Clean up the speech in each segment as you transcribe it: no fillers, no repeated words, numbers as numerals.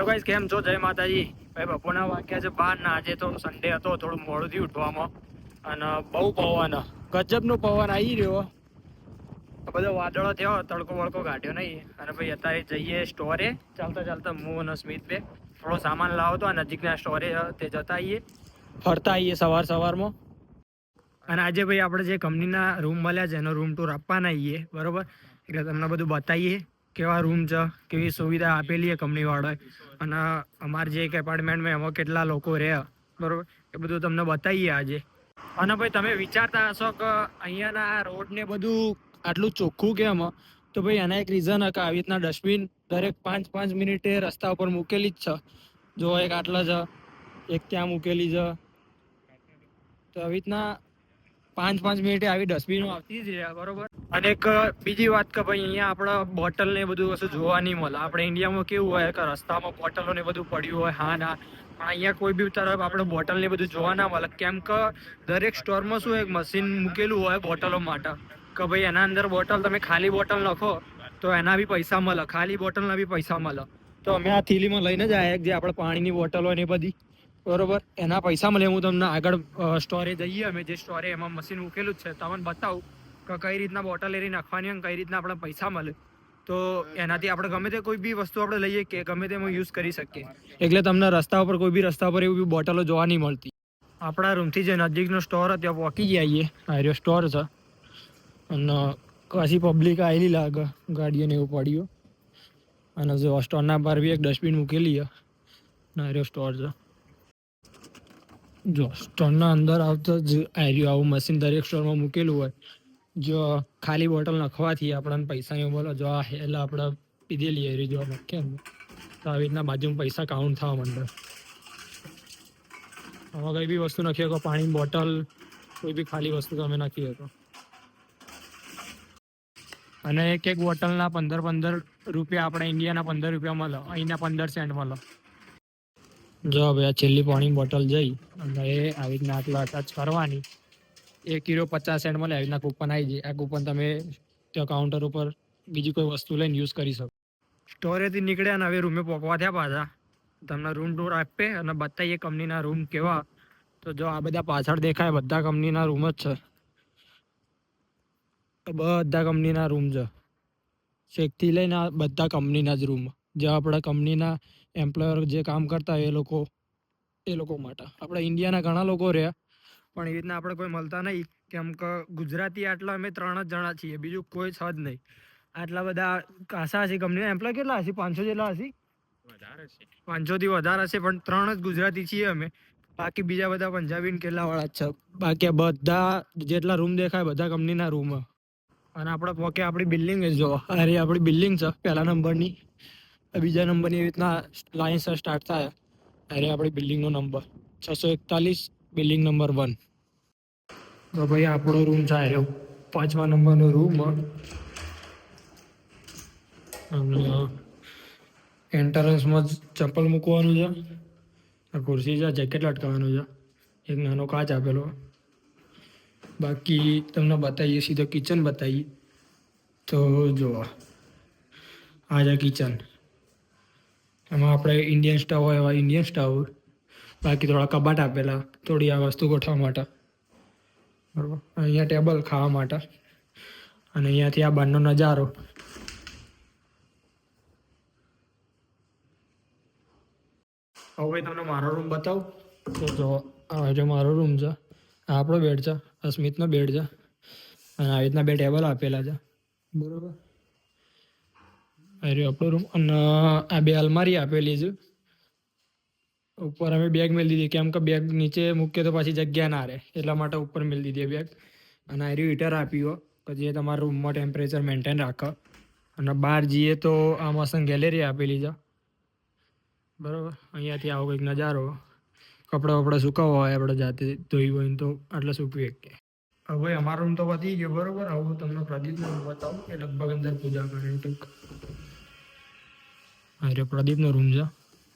Hello guys, કેમ છો? જય માતાજી. ભાઈ બપોરના વાગ્યા છે 12 ને આજે તો સન્ડે હતો, થોડું મોડું થયું ઉઠવામાં અને બહુ પવન, ગજબનો પવન આવી રહ્યો. બધો વાદળો થયો, તડકો વડકો કાઢ્યો નહીં. અને ભાઈ અત્યારે જઈએ સ્ટોરે, ચાલતા ચાલતા હું અને સ્મિત બે થોડો સામાન લાવો તો આ નજીકના સ્ટોરે તે જતા આવીએ, ફરતા આવીએ સવારમાં. અને આજે ભાઈ આપણે જે કંપનીના રૂમ મળ્યા છે એનો રૂમ ટૂર આપવાના આવીએ, બરોબર? એટલે તમને બધું બતાવીએ કેવા રૂમ છે, કેવી સુવિધા આપેલી છે કંપનીવાળાએ, અને અમારે જે એક એપાર્ટમેન્ટમાં એમાં કેટલા લોકો રહે, બરોબર? એ બધું તમને બતાવીએ આજે. અને ભાઈ તમે વિચારતા હશો કે અહીંયાના રોડ ને બધું આટલું ચોખ્ખું કેમ? તો ભાઈ એના એક રીઝન કે આવી રીતના ડસ્ટબિન દરેક 5-5 મિનિટે રસ્તા ઉપર મૂકેલી જ છે. જો એક આટલા છે, એક ત્યાં મૂકેલી છે, તો આવી રીતના 5-5 મિનિટે આવી ડસ્ટબિનો આવતી જ રહ્યા, બરોબર? અને એક બીજી વાત કે ભાઈ અહીંયા આપણે બોટલ ને બધું વસ્તુ જોવા નહીં મળે. આપણે ઇન્ડિયામાં કેવું હોય કે રસ્તામાં બોટલો ને બધું પડ્યું હોય, હા ના, પણ અહીંયા કોઈ બી તરફ આપણે બોટલ ને બધું જોવા ના મળે. કેમ કે દરેક સ્ટોરમાં શું એક મશીન મૂકેલું હોય બોટલો માટે, કે ભાઈ એના અંદર બોટલ તમે ખાલી બોટલ નાખો તો એના બી પૈસા મળે, ખાલી બોટલના બી પૈસા મળે. તો અમે આ થેલીમાં લઈને જ આવ્યા, જે આપણે પાણીની બોટલ હોય ને એ બધી, બરોબર? એના પૈસા મળે. હું તમને આગળ સ્ટોરે જઈએ, અમે જે સ્ટોરે એમાં મશીન મૂકેલું જ છે, તમને બતાવું કે કઈ રીતના બોટલ એરી નાખવાની અને કઈ રીતના આપણે પૈસા મળે. તો એનાથી આપણે ગમે તે કોઈ બી વસ્તુ આપણે લઈએ કે ગમે તેમાં યુઝ કરી શકીએ. એટલે તમને રસ્તા ઉપર કોઈ બી રસ્તા પર એવી બી બોટલો જોવા નહીં મળતી. આપણા રૂમથી જે નજીકનો સ્ટોર હતો ત્યાં પહોંચી જઈએ. આ રહ્યો સ્ટોર છે અને કશી પબ્લિક આવેલી લાગે, ગાડીઓને એવું પડ્યું. અને જો સ્ટોરના બહાર બી એક ડસ્ટબિન મૂકેલી છે. આ રહ્યો સ્ટોર છે. જો સ્ટોરના અંદર આવતા જ આવું મશીન દરેક સ્ટોરમાં મૂકેલું હોય. જો ખાલી બોટલ નાખવાથી આપણને પૈસા નહીં બોલો. જો આ એટલે આપણે પીધેલી એરી જો કેમ, તો આવી રીતના બાજુમાં પૈસા કાઉન્ટ થવા માંડે. આમાં કઈ બી વસ્તુ નાખી શકો, પાણીની બોટલ, કોઈ બી ખાલી વસ્તુ તમે નાખી શકો. અને એક બોટલના 15 રૂપિયા, આપણે ઇન્ડિયાના 15 રૂપિયા મળે, અહીંના 15 સેન્ટ મળે. જો ભાઈ આ છેલ્લી પાણીની બોટલ જઈ અને એ આવી રીતના આટલા ટચ કરવાની, 1 કિલો 50 સેન્ટ મળે. આવી રીતના કૂપન આવી જાય. આ કૂપન તમે ત્યાં કાઉન્ટર ઉપર બીજી કોઈ વસ્તુ લઈને યુઝ કરી શકો. સ્ટોરેથી નીકળ્યા અને હવે રૂમે પહોંચવા થયા પાછા. તમને રૂમ ટૂર આપે અને બતાવીએ કંપનીના રૂમ કેવા. તો જો આ બધા પાછળ દેખાય બધા કંપનીના રૂમ જ છે. બધા કંપનીના રૂમ છે, શેકથી લઈને બધા કંપનીના જ રૂમ. જે આપણા કંપનીના એમ્પ્લોયર જે કામ કરતા હોય એ લોકો માટે. આપણે ઇન્ડિયાના ઘણા લોકો રહ્યા, પણ એવી રીતના આપણે કોઈ મળતા નહીં. કેમ કે ગુજરાતી આટલા અમે 3 જ જણા છીએ, બીજું કોઈ છે જ નહીં. આટલા બધા કાસા હશે કંપનીના એમ્પ્લોય, કેટલા હશે? 500 જેટલા હશે, 500 થી વધારે હશે, પણ 3 જ ગુજરાતી છીએ અમે. બાકી બીજા બધા પંજાબી કેટલા વાળા જ છે. બાકી બધા જેટલા રૂમ દેખાય બધા કંપનીના રૂમ. અને આપણે પોકે આપણી બિલ્ડિંગ જો, અરે આપણી બિલ્ડિંગ છે પહેલા નંબરની, બીજા નંબરની એવી રીતના લાઈન સ્ટાર્ટ થાય. અરે આપણી બિલ્ડિંગનો નંબર 641, બિલ્ડિંગ નંબર 1. તો ભાઈ આપણો રૂમ છે, 5મા નંબરનો રૂમ. અને એન્ટરન્સમાં ચપ્પલ મૂકવાનું છે, આ ખુરશી છે, જેકેટ લટકાવવાનું છે, એક નાનો કાચ આપેલો. બાકી તમને બતાવીએ, સીધો કિચન બતાવીએ. તો જો આ છે કિચન. એમાં આપણે ઇન્ડિયન સ્ટવ હોય એવા ઇન્ડિયન સ્ટવ, બાકી થોડા કબાટ આપેલા, થોડી આ વસ્તુ ગોઠવવા માટે, બરાબર? અહીંયા ટેબલ ખાવા માટે. અને અહીંયાથી આ બહારનો નજારો. હવે ભાઈ તમને મારો રૂમ બતાવું. તો જો આ જો મારો રૂમ છે, આ આપણો બેડ છે, આ સ્મિતનો બેડ છે. અને આવી રીતના 2 ટેબલ આપેલા છે, બરાબર? આ આપણો રૂમ. અને આ 2 અલમારી આપેલી છે. ઉપર અમે બેગ મેળી દીધી, કેમ કે બેગ નીચે મૂકીએ તો પાછી જગ્યા ના રહે, એટલા માટે ઉપર મેળી દીધી બેગ. અને આ હીટર આપ્યું કે જે તમારા રૂમમાં ટેમ્પરેચર મેન્ટેન રાખે. અને બહાર જઈએ તો આ મસ્ત ગેલેરી આપેલી છે, બરાબર? અહીંયાથી આવો કંઈક નજારો. કપડાં વપડા સુકાવવા હોય આપણે જાતે ધોઈ હોય તો આટલે સૂકવી શકીએ. હવે અમારો રૂમ તો પતી ગયો, બરાબર? હવે તમને પ્રદીપનો રૂમ બતાવું, એ લગભગ અંદર પૂજા કરે કંઈક. હા, પ્રદીપનો રૂમ છે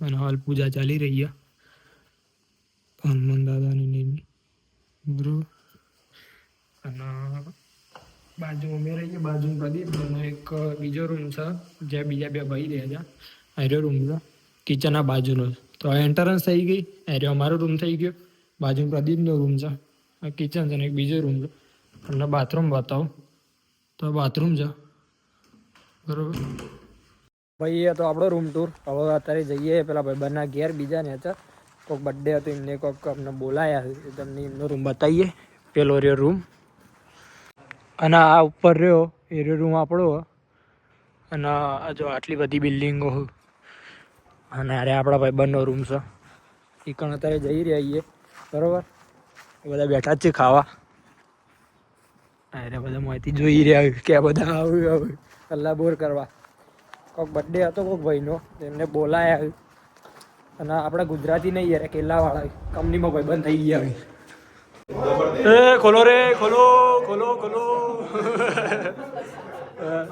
અને હાલ પૂજા ચાલી રહી છે હનુમાન દાદાની, બરાબર? અને બાજુ અમે રહીએ, બાજુ પ્રદીપ. અને એક બીજો રૂમ છે જ્યાં બીજા 2 ભાઈ રહે છે. આ રૂમ છે. કિચન આ બાજુનો તો એન્ટરન્સ થઈ ગઈ. એ રહ્યો અમારો રૂમ થઈ ગયો. બાજુ પ્રદીપનો રૂમ છે. આ કિચન છે ને એક બીજો રૂમ છે. તમને બાથરૂમ બતાવો તો બાથરૂમ છે બરોબર. ભાઈ એ તો આપણો રૂમ ટૂર. હવે અત્યારે જઈએ પેલા ભાઈબંધના ઘેર બીજા ને હતા કોઈક બર્થડે હતો એમને કોઈક અમને બોલાયા છે તમને એમનો રૂમ બતાવીએ. પેલો રહ્યો રૂમ અને આ ઉપર રહ્યો એ રહ્યો રૂમ આપણો. અને આ જો આટલી બધી બિલ્ડિંગો અને અરે આપણા ભાઈબંધનો રૂમ છે. એ કણ અત્યારે જઈ રહ્યા છીએ બરાબર. એ બધા બેઠા જ છે ખાવા. અરે બધા માહિતી જોઈ રહ્યા કે આ બધા આવું કલ્લા બોર કરવા. કોઈક બર્થડે હતો કોઈક ભાઈનો એમને બોલાયા અને આપણે ગુજરાતી નહીં યાર કેલાવાળા કંપનીમાં ભાઈબંધ થઈ ગયા. એ ખોલો રે ખોલો ખોલો ખોલો.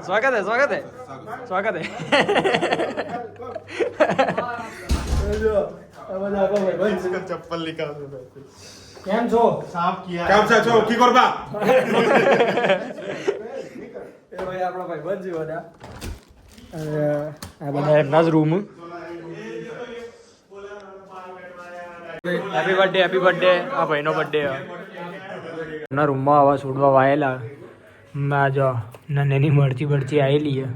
સ્વાગત હે સ્વાગત હે સ્વાગત હે. चप्पल निकाल કેમ છો? साफ किया क्या से छो की करबा એ ભાઈ આપણો ભાઈબંધ છે બધા. આ બધા એમના જ રૂમ. હેપી બર્થડે આ ભાઈનો બર્થડે એમના રૂમમાં આવા છોડવા વાયેલા. ના જો નાની મરચી બરચી આવેલી છે.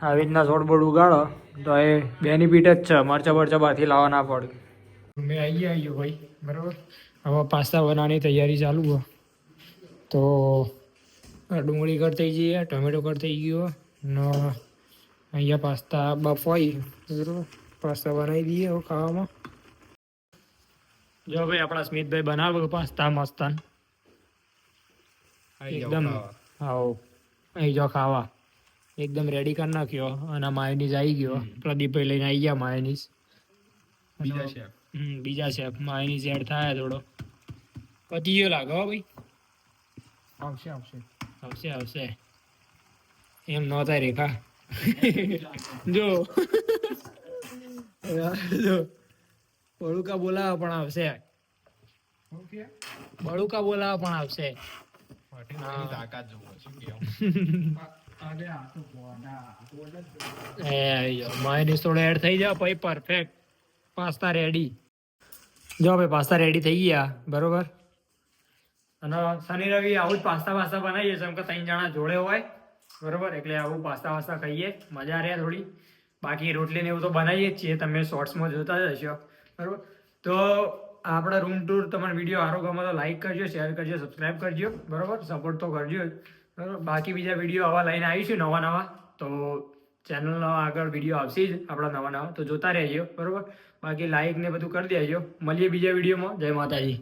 આવી રીતના છોડ બોડ ઉગાડો તો એ બેનિફિટ જ છે. મરચા બરચા બહારથી લાવવા ના પડે. મેં આવી ભાઈ બરાબર. હવે પાસ્તા બનાવવાની તૈયારી ચાલુ હોય તો ડુંગળી કટ થઈ જઈએ, ટમેટો કટ થઈ ગયો ને અહીંયા પાસ્તા બફાઈ બરાબર. પાસ્તા બનાવી દઈએ હવે ખાવામાં. જો ભાઈ આપણા સ્મિતભાઈ બનાવે પાસ્તા મસ્તાન એકદમ. હાઓ અહીં જો ખાવા એકદમ રેડી કરી નાખ્યો. અને માયોનીઝ આવી ગયો. પ્રદીપભાઈ લઈને આવી ગયા માયોનીઝ. બીજા શેફ માયોનીઝ એડ થાય થોડો પતી ગયો લાગે હો ભાઈ. આવશે આવશે આવશે આવશે એમ ન થાય રેખા. જો જો બળુકા બોલાવા પણ આવશે. બળુકા બોલાવા પણ આવશે. માયોનીઝ થોડો એડ થઈ જાય પછી પરફેક્ટ પાસ્તા રેડી. જો ભાઈ પાસ્તા રેડી થઈ ગયા બરોબર. અને શનિ રવિ આવું જ પાસ્તા બનાવીએ જેમ કે 3 જણા જોડે હોય બરોબર. એટલે આવું પાસ્તા ખાઈએ મજા રહે થોડી. બાકી રોટલી ને એવું તો બનાવીએ જ છીએ. તમે શોર્ટ્સમાં જોતા જ હશો બરોબર. તો આપણા રૂમ ટૂર તમારો વિડીયો સારો ગમે તો લાઈક કરજો, શેર કરજો, સબસ્ક્રાઈબ કરજો બરોબર. સપોર્ટ તો કરજો બરોબર. બાકી બીજા વિડીયો આવા લઈને આવીશું નવા તો ચેનલનો આગળ વિડીયો આવશે જ આપણા નવા તો જોતા રહેજો બરોબર. બાકી લાઈક ને બધું કરી દેજો. મળીએ બીજા વિડીયોમાં. જય માતાજી.